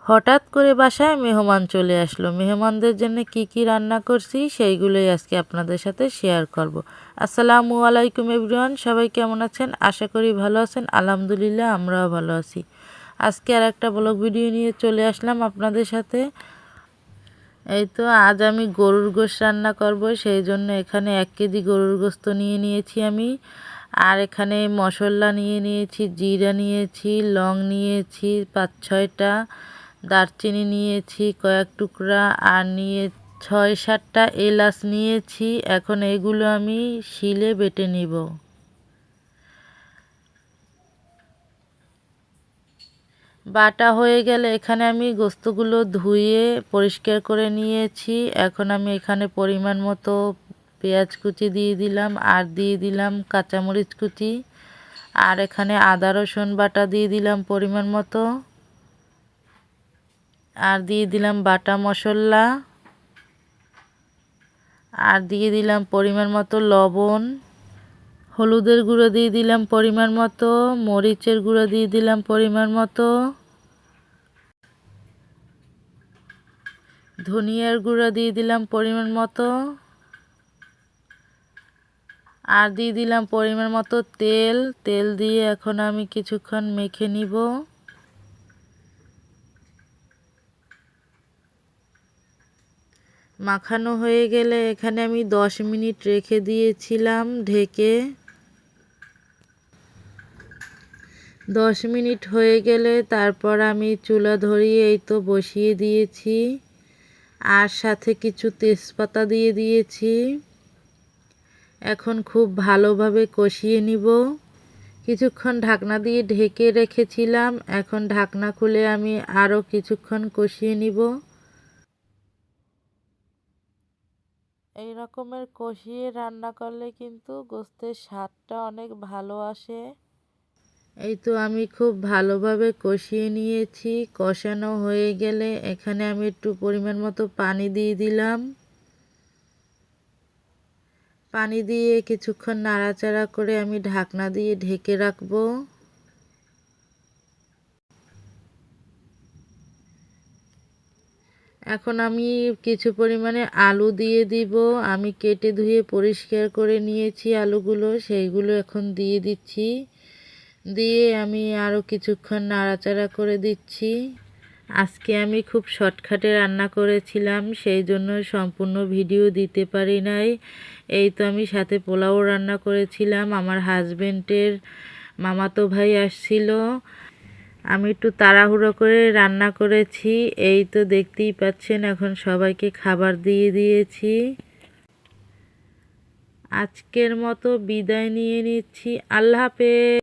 হঠাৎ করে বাসায় মেহমান চলে আসলো। মেহমানদের জন্য কি কি রান্না করছি সেইগুলোই আজকে আপনাদের সাথে শেয়ার করব। আসসালামু আলাইকুম এভরিওয়ান, সবাই কেমন আছেন? আশা করি ভালো আছেন। আলহামদুলিল্লাহ আমরাও ভালো আছি। আজকে আর একটা ব্লগ ভিডিও নিয়ে চলে আসলাম আপনাদের সাথে। এই তো আজ আমি গরুর গোশত রান্না করব, সেই জন্য এখানে 1 কেজি গরুর গোশত নিয়ে নিয়েছি আমি। আর এখানে মশলা নিয়ে নিয়েছি, জিরা নিয়েছি, লং নিয়েছি 5-6টা, দারচিনি নিয়েছি কয়েক টুকরা, আর নিয়ে 6-7টা এলাচ নিয়েছি। এখন এগুলো আমি শিলে বেটে নিব। বাটা হয়ে গেলে এখানে আমি গোস্তগুলো ধুয়ে পরিষ্কার করে নিয়েছি। এখন আমি এখানে পরিমাণ মতো পেঁয়াজ কুচি দিয়ে দিলাম, আর দিয়ে দিলাম কাঁচামরিচ কুচি, আর এখানে আদা রসুন বাটা দিয়ে দিলাম পরিমাণ মতো, আর দিয়ে দিলাম বাটা মশলা, আর দিয়ে দিলাম পরিমাণ মতো লবণ, হলুদের গুঁড়ো দিয়ে দিলাম পরিমাণ মতো, মরিচের গুঁড়ো দিয়ে দিলাম পরিমাণ মতো, ধনিয়ার গুঁড়ো দিয়ে দিলাম পরিমাণ মতো, আর দিয়ে দিলাম পরিমাণ মতো তেল। তেল দিয়ে এখন আমি কিছুক্ষণ মেখে নিব। মাখানো হয়ে গেলে এখানে আমি 10 মিনিট রেখে দিয়েছিলাম ঢেকে। 10 মিনিট হয়ে গেলে তারপর আমি চুলা ধরিয়ে এই তো বসিয়ে দিয়েছি, আর সাথে কিছু তেজপাতা দিয়ে দিয়েছি। এখন খুব ভালোভাবে কষিয়ে নিব। কিছুক্ষণ ঢাকনা দিয়ে ঢেকে রেখেছিলাম, এখন ঢাকনা খুলে আমি আরও কিছুক্ষণ কষিয়ে নিব। এই রকমের কষিয়ে রান্না করলে কিন্তু গোশতের স্বাদটা অনেক ভালো আসে। এই তো আমি খুব ভালোভাবে কষিয়ে নিয়েছি। কষানো হয়ে গেলে এখানে আমি একটু পরিমাণ মতো পানি দিয়ে দিলাম। পানি দিয়ে কিছুক্ষণ নাড়াচাড়া করে আমি ঢাকনা দিয়ে ঢেকে রাখবো। এখন আমি কিছু পরিমাণে আলু দিয়ে দিব। আমি কেটে ধুয়ে পরিষ্কার করে নিয়েছি আলুগুলো, সেইগুলো এখন দিয়ে দিচ্ছি। দিয়ে আমি আরও কিছুক্ষণ নাড়াচাড়া করে দিচ্ছি। আজকে আমি খুব শর্টকাটে রান্না করেছিলাম, সেই জন্য সম্পূর্ণ ভিডিও দিতে পারি নাই। এই তো আমি সাথে পোলাও রান্না করেছিলাম। আমার হাজবেন্ডের মামাতো ভাই আসছিল, আমি একটু তাড়াহুড়ো করে রান্না করেছি। এই তো দেখতেই পাচ্ছেন, এখন সবাইকে খাবার দিয়ে দিয়েছি। আজকের মতো বিদায় নিয়ে নিচ্ছি। আল্লাহ হাফেজ।